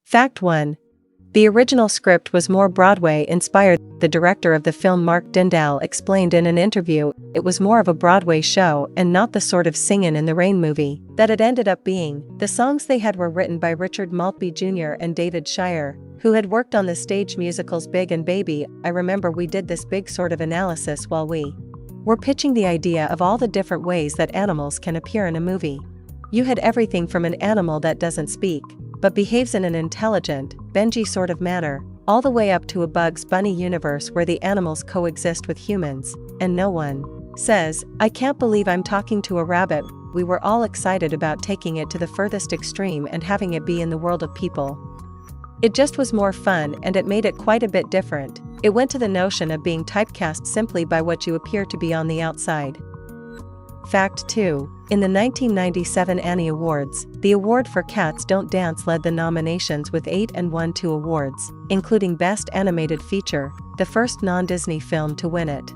Fact 1. The original script was more Broadway-inspired. The director of the film, Mark Dindal, explained in an interview it was more of a Broadway show and not the sort of Singin' in the Rain movie that it ended up being. The songs they had were written by Richard Maltby Jr. and David Shire, who had worked on the stage musicals Big and Baby. I remember we did this big sort of analysis while we were pitching the idea of all the different ways that animals can appear in a movie. You had everything from an animal that doesn't speak, but behaves in an intelligent, Benji sort of manner, all the way up to a Bugs Bunny universe where the animals coexist with humans, and no one says, "I can't believe I'm talking to a rabbit." We were all excited about taking it to the furthest extreme and having it be in the world of people. It just was more fun, and it made it quite a bit different. It went to the notion of being typecast simply by what you appear to be on the outside. Fact 2. In the 1997 Annie Awards, the award for Cats Don't Dance led the nominations with 8 and won 2 awards, including Best Animated Feature, the first non-Disney film to win it.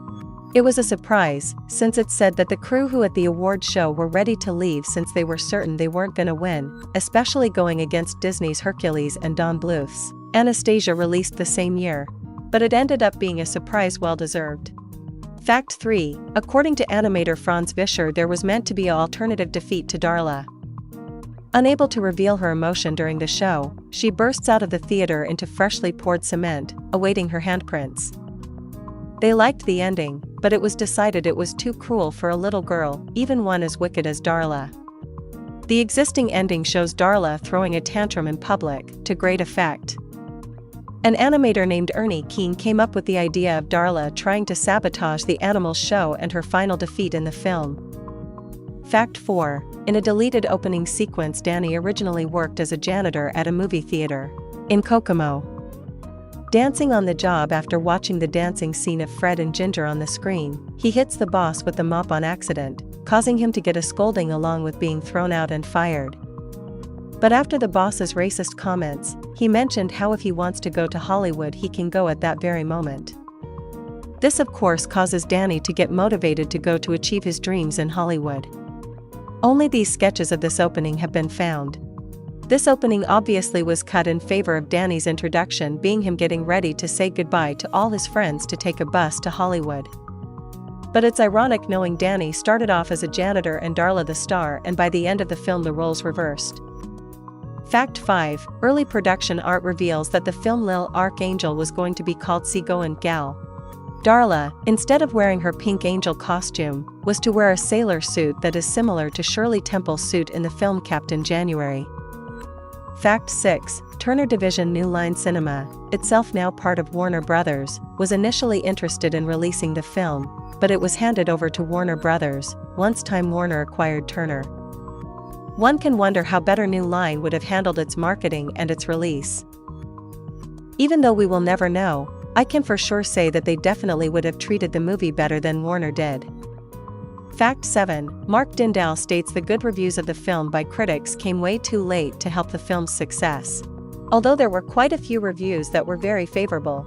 It was a surprise, since it said that the crew who at the award show were ready to leave since they were certain they weren't gonna win, especially going against Disney's Hercules and Don Bluth's Anastasia, released the same year. But it ended up being a surprise well-deserved. Fact 3. According to animator Franz Vischer, there was meant to be an alternative defeat to Darla. Unable to reveal her emotion during the show, she bursts out of the theater into freshly poured cement, awaiting her handprints. They liked the ending, but it was decided it was too cruel for a little girl, even one as wicked as Darla. The existing ending shows Darla throwing a tantrum in public, to great effect. An animator named Ernie Keane came up with the idea of Darla trying to sabotage the animals show and her final defeat in the film. Fact 4. In a deleted opening sequence, Danny originally worked as a janitor at a movie theater in Kokomo. Dancing on the job after watching the dancing scene of Fred and Ginger on the screen, he hits the boss with the mop on accident, causing him to get a scolding along with being thrown out and fired. But after the boss's racist comments, he mentioned how if he wants to go to Hollywood he can go at that very moment. This of course causes Danny to get motivated to go to achieve his dreams in Hollywood. Only these sketches of this opening have been found. This opening obviously was cut in favor of Danny's introduction being him getting ready to say goodbye to all his friends to take a bus to Hollywood. But it's ironic knowing Danny started off as a janitor and Darla the star, and by the end of the film the roles reversed. Fact 5. Early production art reveals that the film Lil Archangel was going to be called Seagoin' Gal. Darla, instead of wearing her pink angel costume, was to wear a sailor suit that is similar to Shirley Temple's suit in the film Captain January. Fact 6. Turner Division New Line Cinema, itself now part of Warner Brothers, was initially interested in releasing the film, but it was handed over to Warner Brothers, once Time Warner acquired Turner. One can wonder how better New Line would have handled its marketing and its release. Even though we will never know, I can for sure say that they definitely would have treated the movie better than Warner did. Fact 7. Mark Dindal states the good reviews of the film by critics came way too late to help the film's success. Although there were quite a few reviews that were very favorable,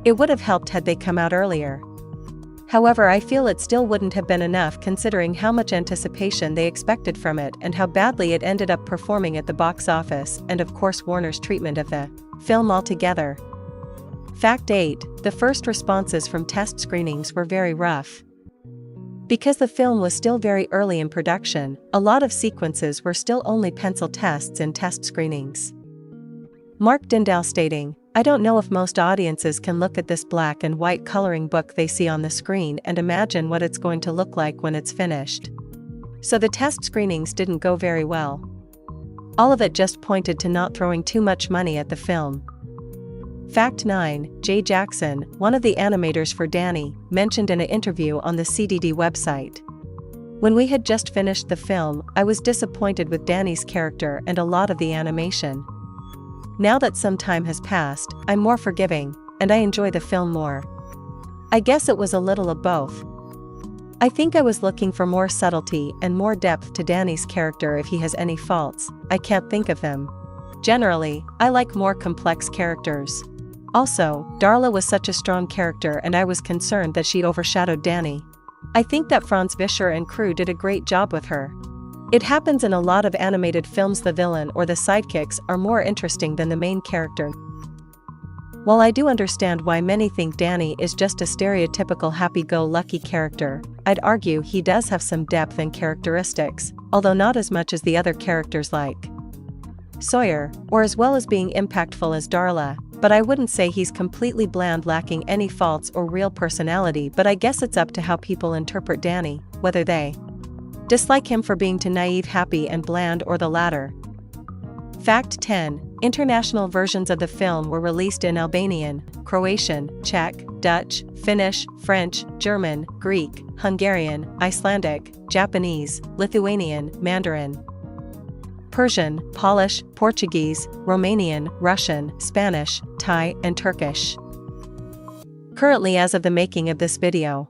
it would have helped had they come out earlier. However, I feel it still wouldn't have been enough considering how much anticipation they expected from it and how badly it ended up performing at the box office, and of course Warner's treatment of the film altogether. Fact 8. The first responses from test screenings were very rough. Because the film was still very early in production, a lot of sequences were still only pencil tests in test screenings. Mark Dindal stating, "I don't know if most audiences can look at this black and white coloring book they see on the screen and imagine what it's going to look like when it's finished." So the test screenings didn't go very well. All of it just pointed to not throwing too much money at the film. Fact 9. Jay Jackson, one of the animators for Danny, mentioned in an interview on the CDD website, "When we had just finished the film, I was disappointed with Danny's character and a lot of the animation. Now that some time has passed, I'm more forgiving, and I enjoy the film more. I guess it was a little of both. I think I was looking for more subtlety and more depth to Danny's character. If he has any faults, I can't think of them. Generally, I like more complex characters. Also, Darla was such a strong character and I was concerned that she overshadowed Danny. I think that Franz Vischer and crew did a great job with her. It happens in a lot of animated films. The villain or the sidekicks are more interesting than the main character. While I do understand why many think Danny is just a stereotypical happy-go-lucky character, I'd argue he does have some depth and characteristics, although not as much as the other characters like Sawyer, or as well as being impactful as Darla, but I wouldn't say he's completely bland, lacking any faults or real personality. But I guess it's up to how people interpret Danny, whether they dislike him for being too naive, happy and bland, or the latter. Fact 10. International versions of the film were released in Albanian, Croatian, Czech, Dutch, Finnish, French, German, Greek, Hungarian, Icelandic, Japanese, Lithuanian, Mandarin, Persian, Polish, Portuguese, Romanian, Russian, Spanish, Thai, and Turkish. Currently, as of the making of this video,